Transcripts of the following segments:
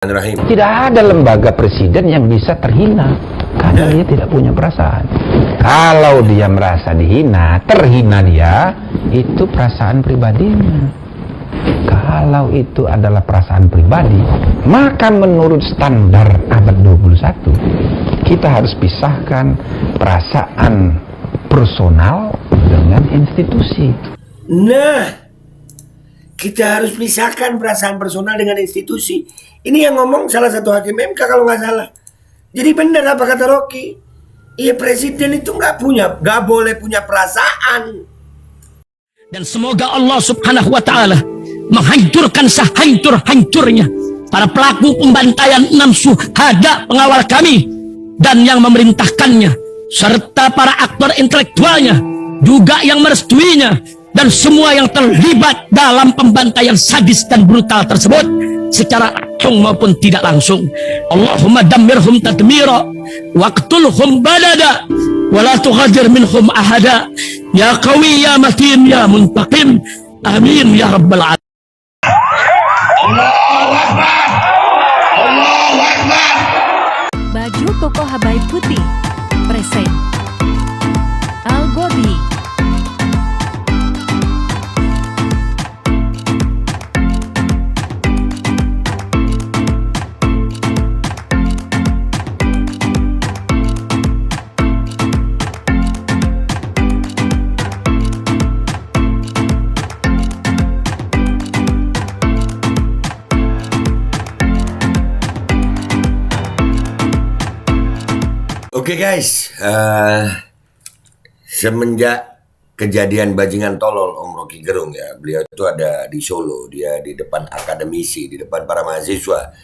Rahim. Tidak ada lembaga presiden yang bisa terhina karena dia tidak punya perasaan. Kalau dia merasa dihina, terhina dia, itu perasaan pribadinya. Kalau itu adalah perasaan pribadi, maka menurut standar abad 21, kita harus pisahkan perasaan personal dengan institusi. Nah, kita harus pisahkan perasaan personal dengan institusi. Ini yang ngomong salah satu hakim MK kalau nggak salah. Jadi benar apa kata Rocky? Iya, presiden itu nggak boleh punya perasaan. Dan semoga Allah Subhanahu wa ta'ala menghancurkan sehancur-hancurnya para pelaku pembantaian 6 syuhada pengawal kami dan yang memerintahkannya, serta para aktor intelektualnya juga yang merestuinya, dan semua yang terlibat dalam pembantaian sadis dan brutal tersebut secara langsung maupun tidak langsung. Allahumma dammirhum tadmira waqtulhum badada wa la tughadir minhum ahada ya qawi ya matin ya muntaqim amin ya rabbal alamin. Allahu Akbar. Allahu Akbar. Baju koko Habaib Putih present Al Godi. Oke guys, semenjak kejadian bajingan tolol Om Rocky Gerung ya, beliau itu ada di Solo, dia di depan akademisi, di depan para mahasiswa.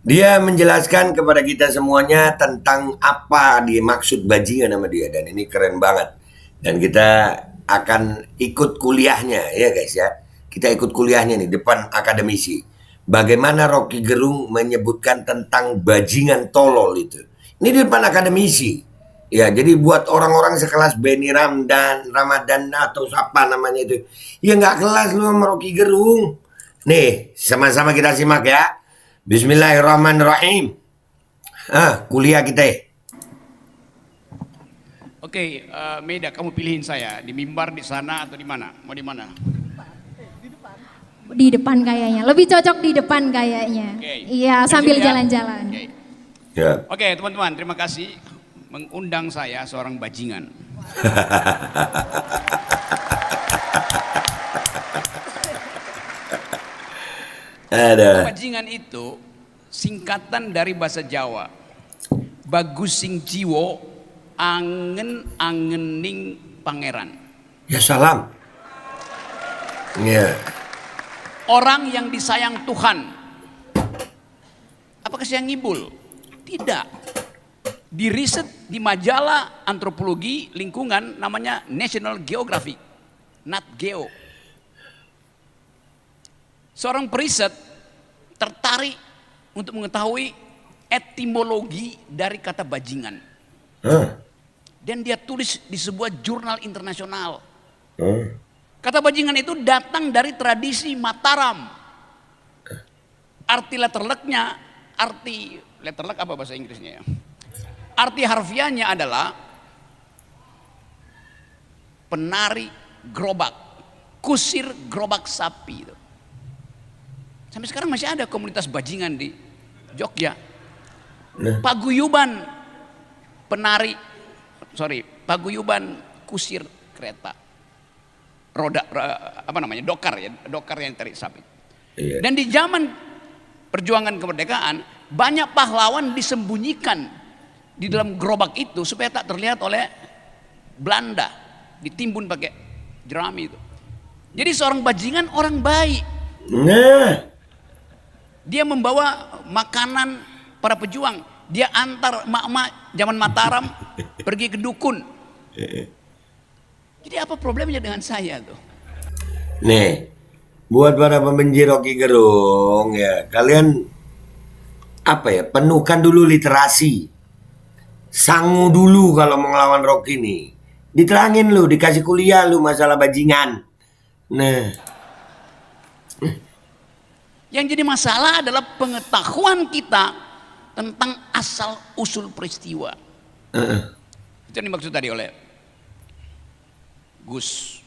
Dia menjelaskan kepada kita semuanya tentang apa dimaksud bajingan sama dia, dan ini keren banget. Dan kita akan ikut kuliahnya ya guys ya. Kita ikut kuliahnya nih depan akademisi. Bagaimana Rocky Gerung menyebutkan tentang bajingan tolol itu. Ini di depan akademisi. Ya, jadi buat orang-orang sekelas Benny Ramadan atau siapa namanya itu. Ya nggak kelas lu sama Rocky Gerung. Nih, sama-sama kita simak ya. Bismillahirrahmanirrahim. Kuliah kita. Oke, Meda, kamu pilihin saya di mimbar, di sana atau di mana? Mau di mana? Di depan kayaknya, lebih cocok di depan kayaknya. Iya, sambil jalan-jalan. Ya. Oke, teman-teman, terima kasih mengundang saya seorang bajingan. Ada. Bajingan itu singkatan dari bahasa Jawa. Bagus sing jiwo, angen-angening pangeran. Ya salam. Ya. Orang yang disayang Tuhan. Apakah saya ngibul? Tidak. Di riset di majalah antropologi lingkungan namanya National Geographic, Nat Geo. Seorang periset tertarik untuk mengetahui etimologi dari kata bajingan. Dan dia tulis di sebuah jurnal internasional. Kata bajingan itu datang dari tradisi Mataram. Arti letterlek apa bahasa Inggrisnya ya? Arti harfiahnya adalah penari gerobak, kusir gerobak sapi. Sampai sekarang masih ada komunitas bajingan di Jogja. Paguyuban paguyuban kusir kereta. Dokar yang tarik sapi. Dan di zaman perjuangan kemerdekaan, banyak pahlawan disembunyikan di dalam gerobak itu supaya tak terlihat oleh Belanda, ditimbun pakai jerami itu. Jadi seorang bajingan orang baik. Dia membawa makanan para pejuang. Dia antar emak-emak zaman Mataram pergi ke dukun. Jadi apa problemnya dengan saya tuh? Nih, buat para pembenci Rocky Gerung ya, kalian penuhkan dulu literasi. Sangu dulu kalau mau ngelawan Rocky nih. Diterangin lu, dikasih kuliah lu masalah bajingan. Nah. Yang jadi masalah adalah pengetahuan kita tentang asal usul peristiwa. Itu yang dimaksud tadi oleh Gus.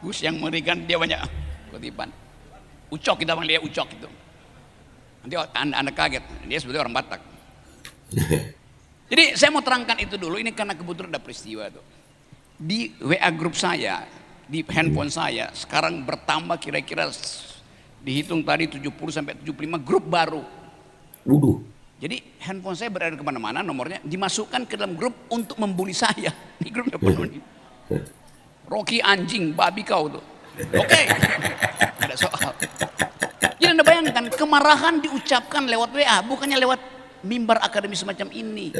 Gus yang mengerikan, dia banyak kutipan. Ucok, kita panggil dia Ucok itu. Nanti anda kaget, dia sebetulnya orang Batak. Jadi saya mau terangkan itu dulu, ini karena kebetulan ada peristiwa itu. Di WA grup saya, di handphone saya, sekarang bertambah kira-kira dihitung tadi 70 sampai 75 grup baru. Wuduh. Jadi handphone saya berada kemana-mana, nomornya dimasukkan ke dalam grup untuk membuli saya. Di grup udah penuh nih. Rocky anjing, babi kau tuh. Oke, ada soal. Jadi anda bayangkan, kemarahan diucapkan lewat WA, bukannya lewat mimbar akademi semacam ini.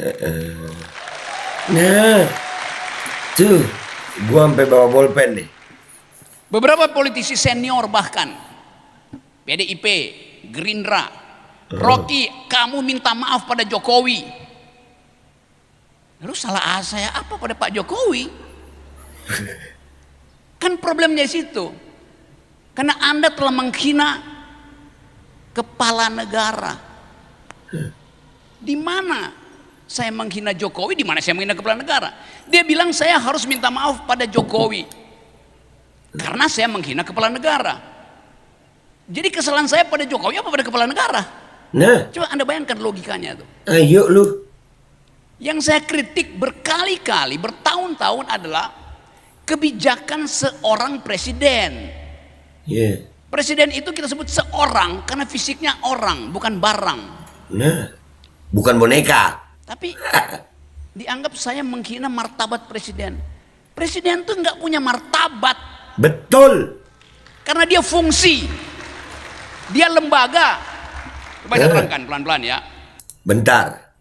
Nah, tuh, gua sampai bawa bolpen nih. Beberapa politisi senior bahkan, PDIP, Gerindra, Rocky, kamu minta maaf pada Jokowi. Lalu salah saya apa pada Pak Jokowi? Kan problemnya di situ. Karena Anda telah menghina kepala negara. Di mana saya menghina Jokowi, di mana saya menghina kepala negara? Dia bilang saya harus minta maaf pada Jokowi karena saya menghina kepala negara. Jadi kesalahan saya pada Jokowi apa pada kepala negara? Nah, Coba Anda bayangkan logikanya tuh. ayo lu. Yang saya kritik berkali-kali, bertahun-tahun adalah kebijakan seorang presiden. Yeah. Presiden itu kita sebut seorang karena fisiknya orang, bukan barang. Nah, bukan boneka. Tapi dianggap saya menghina martabat presiden. Presiden tuh nggak punya martabat. Betul. Karena dia fungsi. Dia lembaga. Coba saya terangkan pelan-pelan ya. Bentar.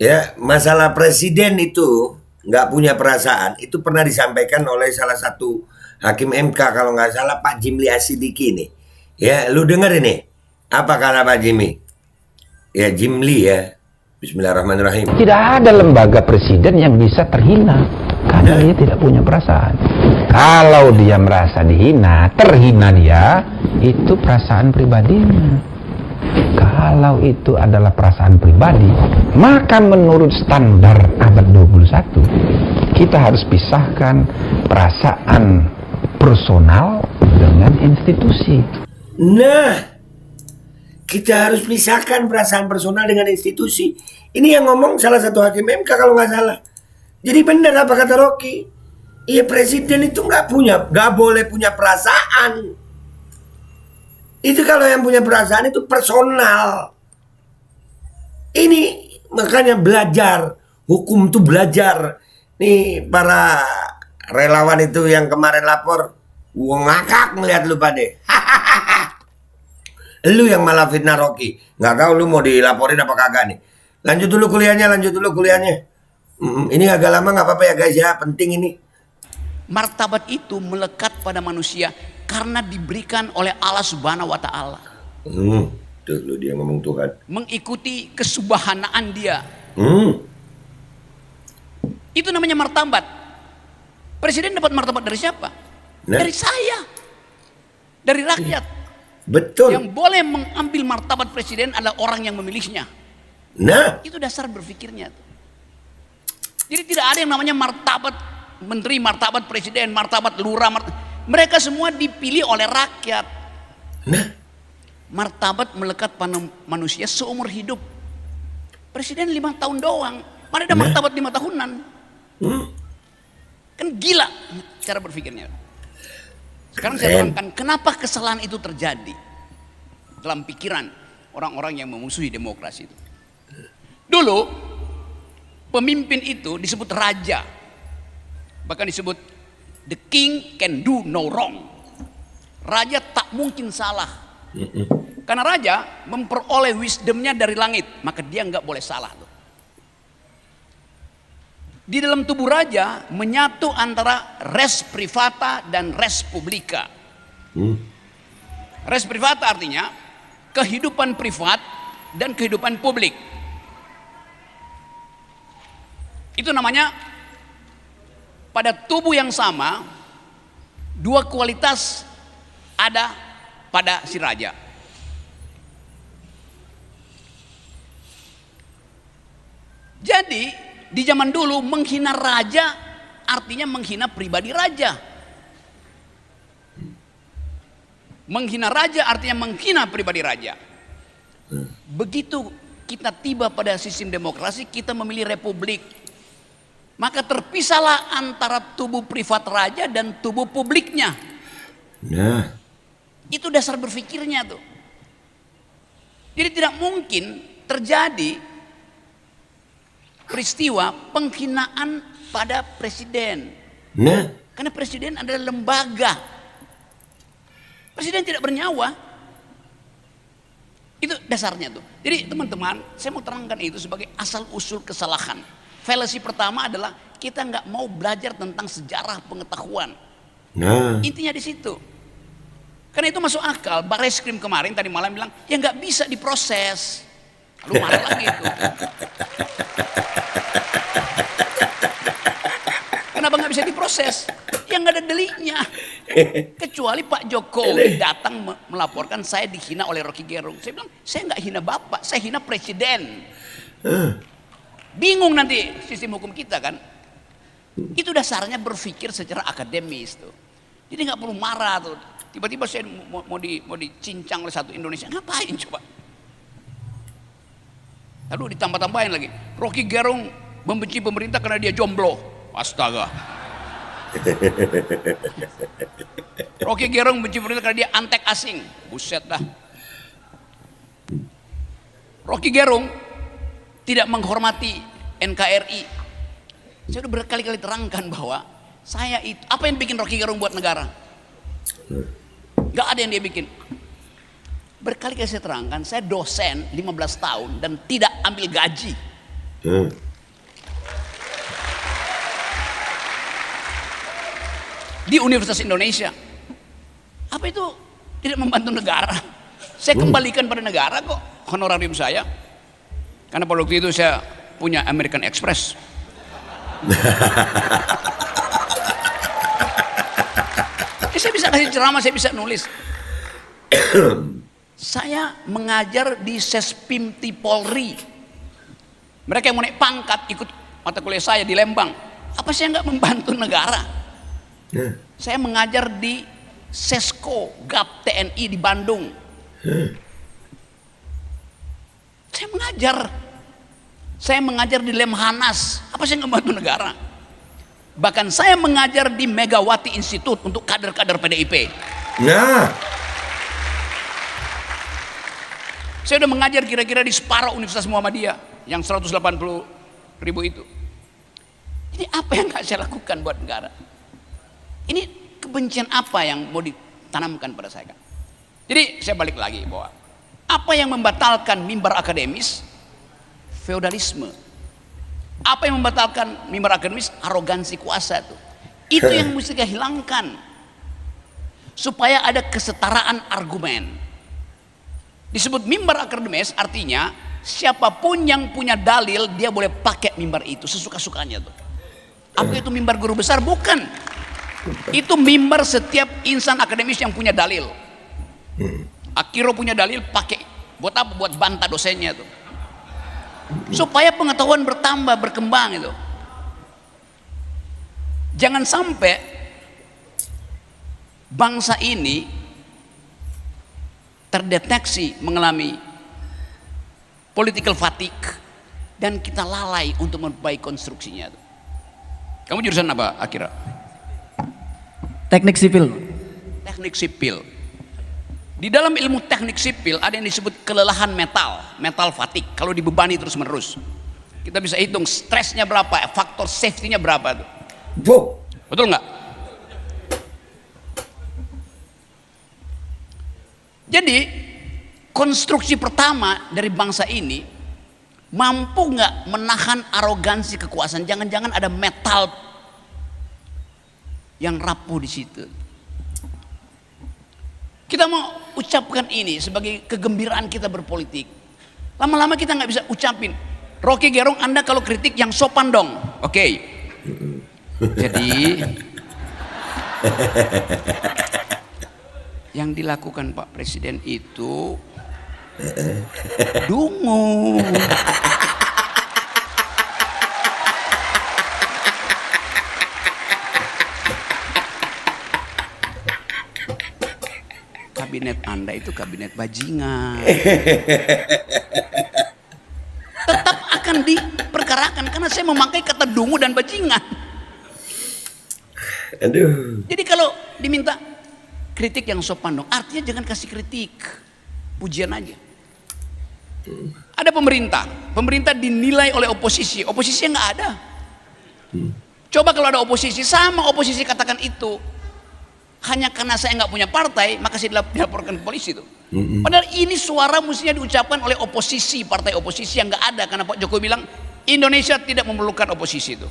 Ya, masalah presiden itu nggak punya perasaan itu pernah disampaikan oleh salah satu hakim MK kalau nggak salah Pak Jimli Asidiki nih. Ya, lu denger ini. Apa kata Pak Jimli? Ya, Jimli ya. Bismillahirrahmanirrahim. Tidak ada lembaga presiden yang bisa terhina karena dia tidak punya perasaan. Kalau dia merasa dihina, terhina dia, itu perasaan pribadinya. Kalau itu adalah perasaan pribadi, maka menurut standar abad 21, kita harus pisahkan perasaan personal dengan institusi. Nah, kita harus pisahkan perasaan personal dengan institusi. Ini yang ngomong salah satu hakim MK kalau nggak salah. Jadi benar apa kata Rocky? Iya, presiden itu nggak boleh punya perasaan. Itu kalau yang punya perasaan itu personal. Ini makanya belajar. Hukum tuh belajar. Nih para relawan itu yang kemarin lapor. Gua ngakak ngeliat lu pade. Lu yang malah fitnah Rocky. Nggak tahu lu mau dilaporin apa kagak nih. Lanjut dulu kuliahnya. Ini agak lama nggak apa-apa ya guys ya. Penting ini. Martabat itu melekat pada manusia karena diberikan oleh Allah Subhanahu wa taala. Tuh lu dia ngomong Tuhan. Mengikuti kesubahanaan dia. Itu namanya martabat. Presiden dapat martabat dari siapa? Nah. Dari saya. Dari rakyat. Betul. Yang boleh mengambil martabat presiden adalah orang yang memilihnya. Nah, Itu dasar berpikirnya. Jadi tidak ada yang namanya martabat menteri, martabat presiden, martabat lurah. Mereka semua dipilih oleh rakyat. nah, Martabat melekat pada manusia seumur hidup. Presiden 5 tahun doang. Mana ada martabat 5 tahunan? Kan gila cara berpikirnya. Sekarang saya terangkan kenapa kesalahan itu terjadi dalam pikiran orang-orang yang memusuhi demokrasi itu. Dulu pemimpin itu disebut raja, bahkan disebut the king can do no wrong. Raja tak mungkin salah, karena raja memperoleh wisdomnya dari langit, maka dia nggak boleh salah. Di dalam tubuh raja menyatu antara res privata dan res publica. Res privata artinya kehidupan privat dan kehidupan publik. Itu namanya pada tubuh yang sama dua kualitas ada pada si raja. Jadi di zaman dulu menghina raja artinya menghina pribadi raja. Menghina raja artinya menghina pribadi raja. Begitu kita tiba pada sistem demokrasi, kita memilih republik, maka terpisahlah antara tubuh privat raja dan tubuh publiknya. Nah, Itu dasar berpikirnya tuh. Jadi tidak mungkin terjadi peristiwa penghinaan pada presiden. nah, Karena presiden adalah lembaga. Presiden tidak bernyawa. Itu dasarnya tuh. Jadi teman-teman, saya mau terangkan itu sebagai asal usul kesalahan. Fallacy pertama adalah kita nggak mau belajar tentang sejarah pengetahuan. nah. Intinya di situ. Karena itu masuk akal. Barreskrim kemarin tadi malam bilang ya nggak bisa diproses. Lu marah lagi itu. Kenapa nggak bisa diproses? Ya nggak ada deliknya. Kecuali Pak Jokowi datang melaporkan saya dihina oleh Rocky Gerung. Saya bilang saya nggak hina bapak, saya hina presiden. Bingung nanti sistem hukum kita kan. Itu dasarnya berpikir secara akademis tuh. Jadi nggak perlu marah tuh. Tiba-tiba saya mau dicincang oleh satu Indonesia, ngapain coba? Lalu ditambah-tambahin lagi, Rocky Gerung membenci pemerintah karena dia jomblo. Astaga. Rocky Gerung membenci pemerintah karena dia antek asing. Buset dah. Rocky Gerung tidak menghormati NKRI. Saya udah berkali-kali terangkan bahwa saya itu, apa yang bikin Rocky Gerung buat negara? Gak ada yang dia bikin. Berkali-kali saya terangkan, saya dosen 15 tahun dan tidak ambil gaji. Di Universitas Indonesia. Apa itu tidak membantu negara? Saya kembalikan pada negara kok honorarium saya. Karena pada waktu itu saya punya American Express. Saya bisa kasih ceramah, saya bisa nulis. Saya mengajar di Sespimti Polri. Mereka yang mau naik pangkat ikut mata kuliah saya di Lembang. Apa saya nggak membantu negara? Saya mengajar di Sesko GAP TNI di Bandung. Saya mengajar di Lemhanas. Apa saya nggak membantu negara? Bahkan saya mengajar di Megawati Institute untuk kader-kader PDIP. Nah, Saya udah mengajar kira-kira di separuh Universitas Muhammadiyah yang 180.000 itu. Ini apa yang gak saya lakukan buat negara? Ini kebencian apa yang mau ditanamkan pada saya? Jadi saya balik lagi bahwa apa yang membatalkan mimbar akademis? Feodalisme. Apa yang membatalkan mimbar akademis? Arogansi kuasa itu. Itu yang mesti kita hilangkan supaya ada kesetaraan argumen. Disebut mimbar akademis artinya siapapun yang punya dalil dia boleh pakai mimbar itu sesuka-sukanya tuh. Apa itu mimbar guru besar? Bukan. Itu mimbar setiap insan akademis yang punya dalil. Akiro punya dalil pakai buat apa? Buat bantah dosennya tuh. Supaya pengetahuan bertambah, berkembang itu. Jangan sampai bangsa ini terdeteksi mengalami political fatigue dan kita lalai untuk memperbaiki konstruksinya. Kamu jurusan apa, Akira? Teknik sipil. Teknik sipil. Di dalam ilmu teknik sipil ada yang disebut kelelahan metal fatigue. Kalau dibebani terus menerus, kita bisa hitung stresnya berapa, faktor safety-nya berapa tuh. Betul nggak? Jadi konstruksi pertama dari bangsa ini mampu nggak menahan arogansi kekuasaan? Jangan-jangan ada metal yang rapuh di situ. Kita mau ucapkan ini sebagai kegembiraan kita berpolitik. Lama-lama kita nggak bisa ucapin. Rocky Gerung, Anda kalau kritik yang sopan dong. Oke. Jadi Yang dilakukan Pak Presiden itu dungu. Kabinet Anda itu kabinet bajingan. Tetap akan diperkarakan karena saya memakai kata dungu dan bajingan. Aduh. Jadi kalau diminta kritik yang sopan dong, artinya jangan kasih kritik, pujian aja. Ada pemerintah dinilai oleh oposisi yang nggak ada. Coba kalau ada oposisi, sama oposisi katakan itu, hanya karena saya nggak punya partai, maka saya dilaporkan ke polisi tuh. Padahal ini suara mestinya diucapkan oleh oposisi, partai oposisi yang nggak ada, karena Pak Jokowi bilang Indonesia tidak memerlukan oposisi itu.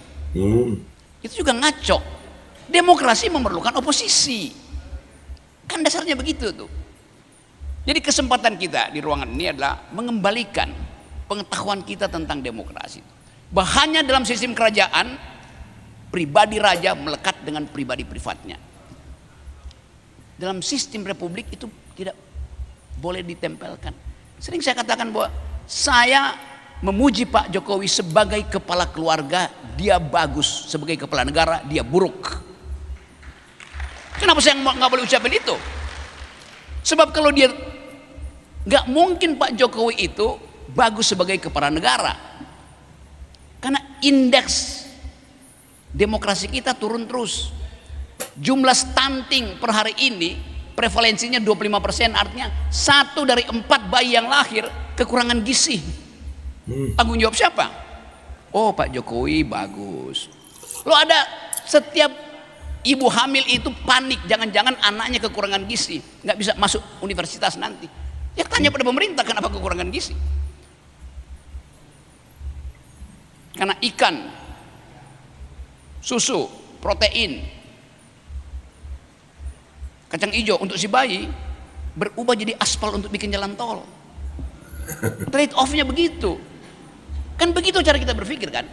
Itu juga ngaco. Demokrasi memerlukan oposisi. Kan dasarnya begitu tuh. Jadi kesempatan kita di ruangan ini adalah mengembalikan pengetahuan kita tentang demokrasi. Bahannya dalam sistem kerajaan, pribadi raja melekat dengan pribadi privatnya. Dalam sistem republik itu tidak boleh ditempelkan. Sering saya katakan bahwa saya memuji Pak Jokowi sebagai kepala keluarga, dia bagus. Sebagai kepala negara, dia buruk. Kenapa saya nggak boleh ucapin itu? Sebab kalau dia, nggak mungkin Pak Jokowi itu bagus sebagai kepala negara, karena indeks demokrasi kita turun terus. Jumlah stunting per hari ini prevalensinya 25%, artinya 1 dari 4 bayi yang lahir kekurangan gizi. Tanggung jawab siapa? Oh, Pak Jokowi bagus. Lo ada setiap ibu hamil itu panik, jangan-jangan anaknya kekurangan gizi, nggak bisa masuk universitas nanti. Ya tanya pada pemerintah kenapa kekurangan gizi? Karena ikan, susu, protein, kacang hijau untuk si bayi berubah jadi aspal untuk bikin jalan tol. Trade off-nya begitu. Kan begitu cara kita berpikir kan?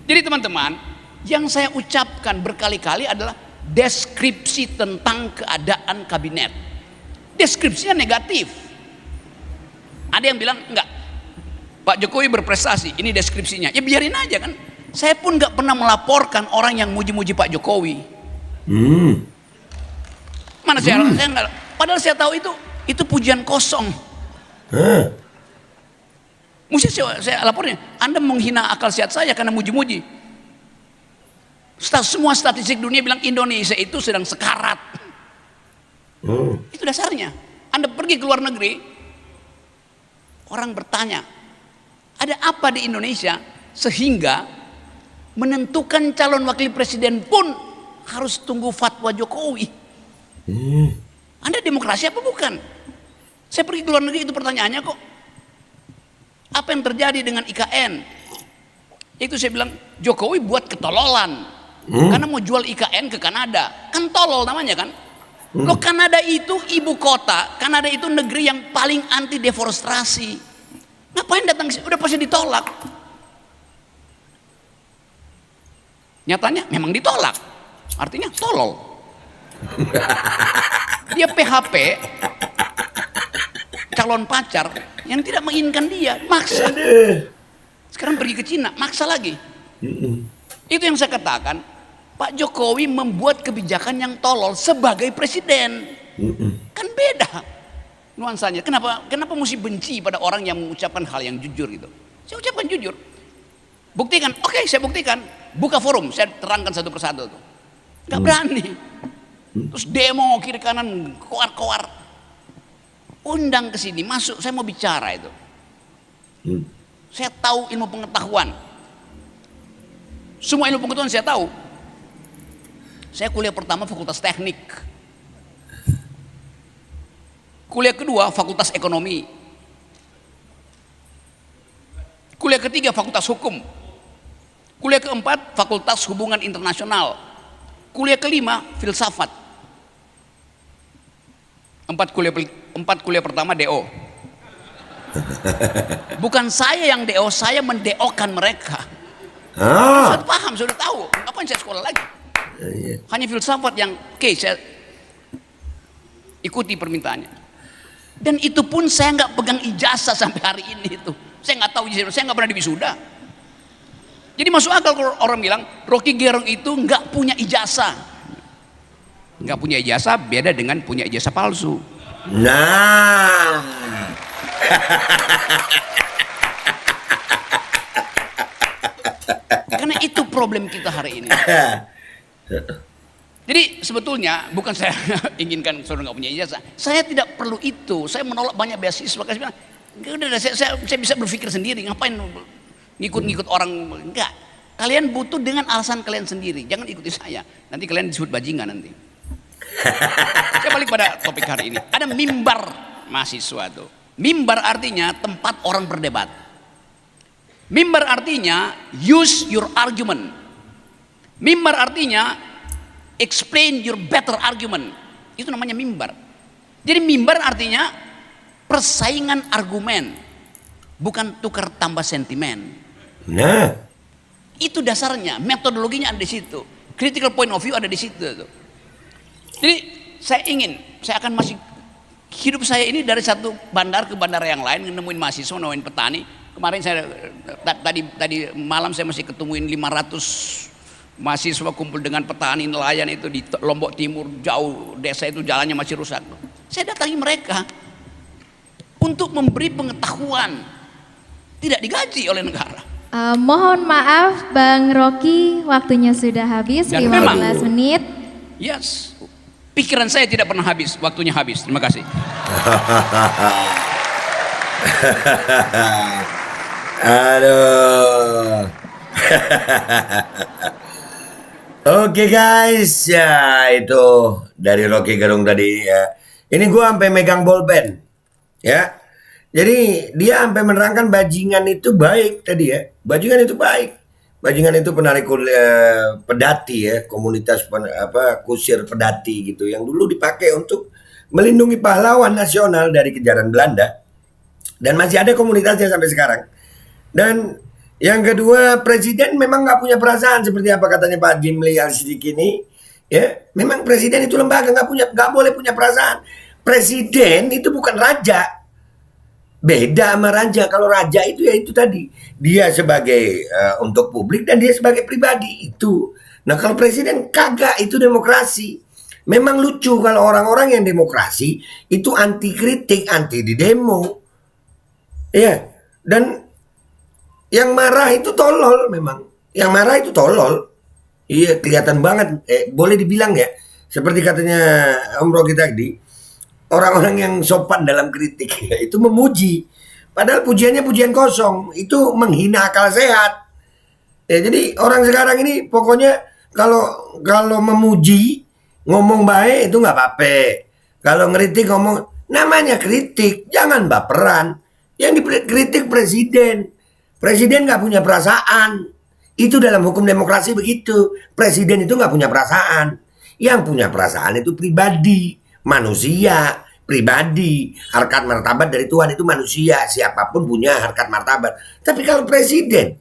Jadi teman-teman, yang saya ucapkan berkali-kali adalah deskripsi tentang keadaan kabinet. Deskripsinya negatif. Ada yang bilang enggak, Pak Jokowi berprestasi, ini deskripsinya. Ya biarin aja kan. Saya pun enggak pernah melaporkan orang yang muji-muji Pak Jokowi. Mana saya enggak. Padahal saya tahu itu pujian kosong. Mesti saya lapornya, Anda menghina akal sehat saya karena muji-muji. Semua statistik dunia bilang Indonesia itu sedang sekarat. Itu dasarnya. Anda pergi ke luar negeri, orang bertanya, ada apa di Indonesia sehingga menentukan calon wakil presiden pun harus tunggu fatwa Jokowi. Anda demokrasi apa bukan? Saya pergi ke luar negeri, itu pertanyaannya kok. Apa yang terjadi dengan IKN? Itu saya bilang Jokowi buat ketololan. Karena mau jual IKN ke Kanada, kan tolol namanya kan. Loh, Kanada itu ibu kota, Kanada itu negeri yang paling anti deforestasi. Ngapain datang ke sini? Udah pasti ditolak. Nyatanya memang ditolak, artinya tolol. Dia PHP calon pacar yang tidak menginginkan dia, maksa. Sekarang pergi ke Cina, maksa lagi. Itu yang saya katakan, Pak Jokowi membuat kebijakan yang tolol sebagai presiden. Kan beda nuansanya. Kenapa mesti benci pada orang yang mengucapkan hal yang jujur gitu? Saya ucapkan jujur. Buktikan. Oke, saya buktikan. Buka forum, saya terangkan satu persatu tuh. Gak berani. Terus demo kiri kanan, koar-koar. Undang ke sini, masuk, saya mau bicara itu. Saya tahu ilmu pengetahuan. Semua ilmu pengetahuan saya tahu. Saya kuliah pertama Fakultas Teknik. Kuliah kedua Fakultas Ekonomi. Kuliah ketiga Fakultas Hukum. Kuliah keempat Fakultas Hubungan Internasional. Kuliah kelima Filsafat. Empat kuliah pertama DO. Bukan saya yang DO, saya mendeokan mereka. Sudah paham, sudah tahu. Ngapain saya sekolah lagi? Hanya filsafat yang oke, ikuti permintaannya. Dan itu pun saya nggak pegang ijazah sampai hari ini itu. Saya nggak tahu, saya nggak pernah di wisuda. Jadi masuk akal kalau orang bilang Rocky Gerung itu nggak punya ijazah. Nggak punya ijazah beda dengan punya ijazah palsu. Nah. Karena itu problem kita hari ini. Jadi sebetulnya bukan saya inginkan saudara nggak punya ijazah. Saya tidak perlu itu. Saya menolak banyak beasiswa. Saya bisa berpikir sendiri. Ngapain ngikut-ngikut orang? Enggak. Kalian butuh dengan alasan kalian sendiri. Jangan ikuti saya. Nanti kalian disebut bajingan nanti. Saya balik pada topik hari ini. Ada mimbar mahasiswa tuh. Mimbar artinya tempat orang berdebat. Mimbar artinya use your argument. Mimbar artinya explain your better argument. Itu namanya mimbar. Jadi mimbar artinya persaingan argumen, bukan tukar tambah sentimen. Nah, itu dasarnya, metodologinya ada di situ. Critical point of view ada di situ tuh. Jadi saya akan masih hidup saya ini dari satu bandar ke bandar yang lain, nemuin mahasiswa, nemuin petani. Kemarin saya tadi malam saya masih ketemuin 500 mahasiswa kumpul dengan petani nelayan itu di Lombok Timur, jauh desa itu jalannya masih rusak. Saya datangi mereka untuk memberi pengetahuan, tidak digaji oleh negara. Mohon maaf Bang Rocky, waktunya sudah habis. Dan 15 memang, menit. Yes, pikiran saya tidak pernah habis, waktunya habis. Terima kasih. Aduh. Oke guys, ya itu dari Rocky Gerung tadi ya. Ini gua sampai megang bolpen, ya. Jadi dia sampai menerangkan bajingan itu baik tadi ya. Bajingan itu baik. Bajingan itu penarik pedati ya, komunitas kusir pedati gitu yang dulu dipakai untuk melindungi pahlawan nasional dari kejaran Belanda. Dan masih ada komunitasnya sampai sekarang. Dan yang kedua, presiden memang nggak punya perasaan seperti apa katanya Pak Gimli Al-Siddiqi ini. Ya, memang presiden itu lembaga nggak boleh punya perasaan. Presiden itu bukan raja. Beda sama raja. Kalau raja itu ya itu tadi, dia sebagai untuk publik dan dia sebagai pribadi itu. Nah kalau presiden kagak, itu demokrasi. Memang lucu kalau orang-orang yang demokrasi itu anti kritik, anti di demo. Ya, dan yang marah itu tolol memang. Yang marah itu tolol. Iya, kelihatan banget. Boleh dibilang ya, seperti katanya Om Rocky tadi, orang-orang yang sopan dalam kritik ya, itu memuji. Padahal pujiannya pujian kosong. Itu menghina akal sehat. Ya, jadi orang sekarang ini pokoknya kalau memuji, ngomong baik itu nggak apa-apa. Kalau ngeritik ngomong, namanya kritik, jangan baperan. Yang dikritik presiden. Presiden nggak punya perasaan. Itu dalam hukum demokrasi begitu. Presiden itu nggak punya perasaan. Yang punya perasaan itu pribadi, manusia, pribadi. Harkat martabat dari Tuhan itu manusia. Siapapun punya harkat martabat. Tapi kalau presiden,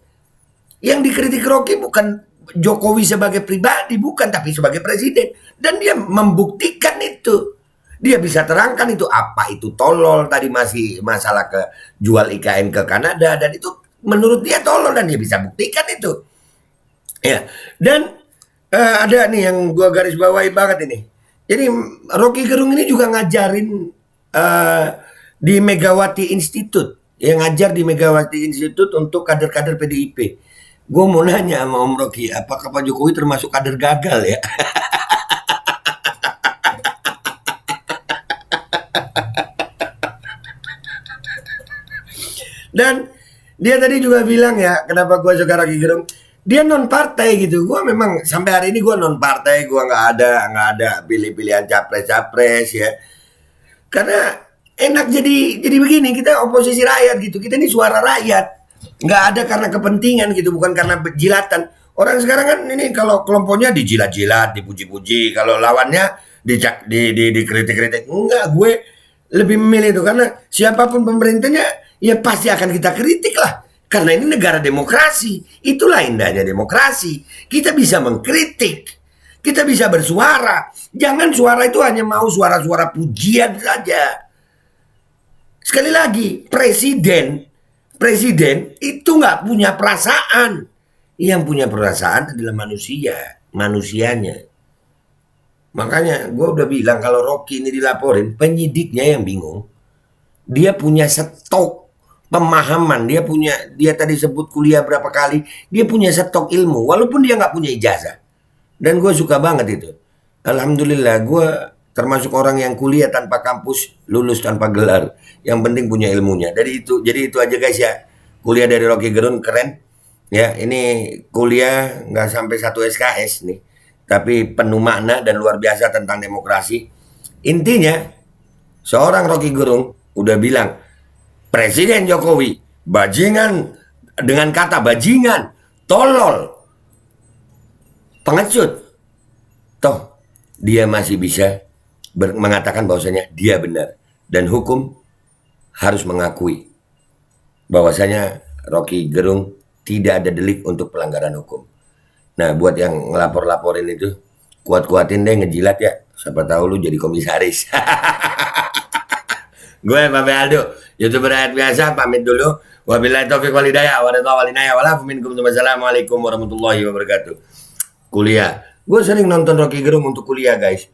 yang dikritik Rocky bukan Jokowi sebagai pribadi, bukan, tapi sebagai presiden. Dan dia membuktikan itu. Dia bisa terangkan itu apa itu tolol tadi, masih masalah ke jual IKN ke Kanada, dan itu menurut dia tolol dan dia bisa buktikan itu. Ya, dan ada nih yang gua garis bawahi banget ini. Jadi Rocky Gerung ini juga ngajarin di Megawati Institute. Yang ngajar di Megawati Institute untuk kader-kader PDIP. Gue mau nanya sama Om Rocky, apakah Pak Jokowi termasuk kader gagal ya? Dan dia tadi juga bilang ya, kenapa gue suka Rocky Gerung, dia non partai gitu. Gue memang sampai hari ini gue non partai, gue nggak ada pilih-pilihan capres ya. Karena enak jadi begini, kita oposisi rakyat gitu. Kita ini suara rakyat, nggak ada karena kepentingan gitu, bukan karena jilatan. Orang sekarang kan ini kalau kelompoknya dijilat-jilat, dipuji-puji, kalau lawannya dikritik-kritik. Enggak, gue lebih memilih itu karena siapapun pemerintahnya ya pasti akan kita kritik lah. Karena ini negara demokrasi. Itulah indahnya demokrasi. Kita bisa mengkritik. Kita bisa bersuara. Jangan suara itu hanya mau suara-suara pujian saja. Sekali lagi, presiden itu nggak punya perasaan. Yang punya perasaan adalah manusianya. Makanya gue udah bilang kalau Rocky ini dilaporin, penyidiknya yang bingung. Dia punya stok pemahaman, dia tadi sebut kuliah berapa kali, dia punya stok ilmu, walaupun dia nggak punya ijazah. Dan gue suka banget itu. Alhamdulillah, gue termasuk orang yang kuliah tanpa kampus, lulus tanpa gelar. Yang penting punya ilmunya. Jadi itu aja guys ya. Kuliah dari Rocky Gerung keren. Ya, ini kuliah nggak sampai 1 SKS nih. Tapi penuh makna dan luar biasa tentang demokrasi. Intinya, seorang Rocky Gerung udah bilang, Presiden Jokowi, bajingan, dengan kata bajingan, tolol, pengecut. Toh, dia masih bisa mengatakan bahwasanya dia benar. Dan hukum harus mengakui bahwasanya Rocky Gerung tidak ada delik untuk pelanggaran hukum. Nah, buat yang ngelapor-laporin itu, kuat-kuatin deh, ngejilat ya. Siapa tahu lu jadi komisaris. Gue Babe Aldo, YouTuber rakyat biasa, pamit dulu. Wabillahi taufiq wal hidayah, wassalamualaikum warahmatullahi wabarakatuh. Kuliah. Gue sering nonton Rocky Gerung untuk kuliah, guys.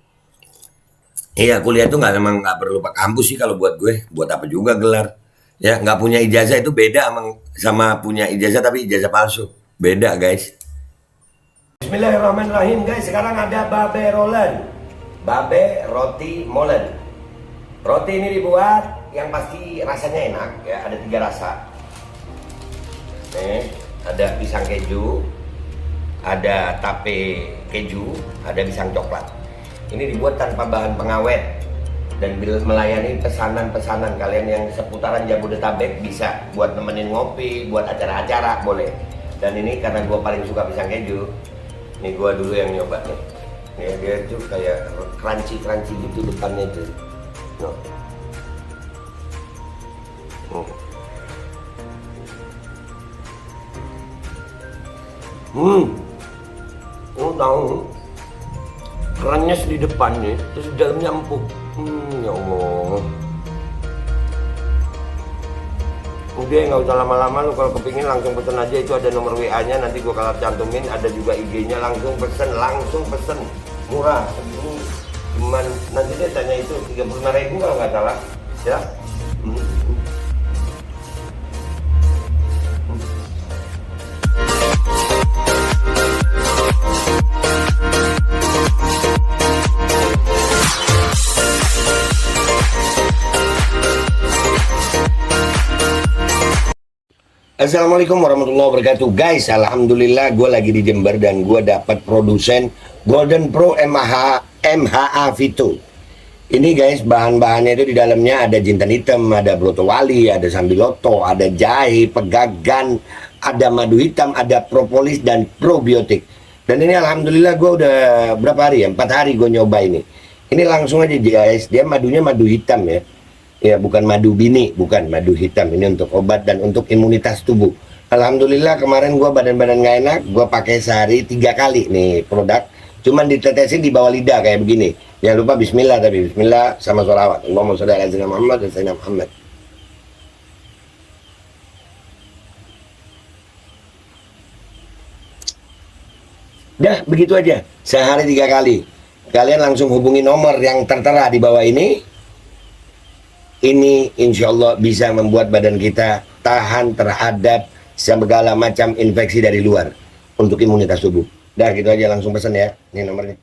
Iya, kuliah itu memang nggak perlu pak kampus sih kalau buat gue. Buat apa juga gelar. Ya, nggak punya ijazah itu beda sama punya ijazah tapi ijazah palsu. Beda, guys. Bismillahirrahmanirrahim, guys. Sekarang ada Babe Rolen. Babe Roti Molen. Roti ini dibuat yang pasti rasanya enak ya, ada 3 rasa. Nih, ada pisang keju, ada tape keju, ada pisang coklat. Ini dibuat tanpa bahan pengawet dan melayani pesanan-pesanan kalian yang seputaran Jabodetabek, bisa buat nemenin ngopi, buat acara-acara boleh. Dan ini karena gue paling suka pisang keju, nih gue dulu yang nyoba nih. Nih dia tuh kayak crunchy gitu depannya tuh. No. Lu tahu kerannya di depannya, terus di dalamnya empuk. Ya Allah. Udah nggak usah lama-lama, lu kalau kepingin langsung pesen aja, itu ada nomor WA-nya, nanti gua kalau cantumin, ada juga IG-nya, langsung pesen, murah. Cuman nanti dia tanya itu 35.000 kalau nggak salah, ya. Assalamualaikum warahmatullahi wabarakatuh, guys. Alhamdulillah gue lagi di Jember dan gue dapat produsen Golden Pro MHA Vito. Ini guys, bahan-bahannya itu di dalamnya ada jintan hitam, ada broto wali, ada sambiloto, ada jahe, pegagan, ada madu hitam, ada propolis dan probiotik. Dan ini alhamdulillah gue udah berapa hari ya? 4 hari gue nyoba ini. Ini langsung aja guys, dia madunya madu hitam ya. Ya, bukan madu bini, bukan madu hitam. Ini untuk obat dan untuk imunitas tubuh. Alhamdulillah kemarin gue badan-badan gak enak, gue pakai sehari 3 kali nih produk. Cuman ditetesin di bawah lidah kayak begini. Jangan lupa bismillah, tapi bismillah sama sholawat. Allahumma sholli ala sayyidina Muhammad dan sayyidina Muhammad. Dah, begitu aja. Sehari 3 kali. Kalian langsung hubungi nomor yang tertera di bawah ini. Ini insya Allah bisa membuat badan kita tahan terhadap segala macam infeksi dari luar untuk imunitas tubuh. Dah gitu aja, langsung pesan ya. Ini nomornya.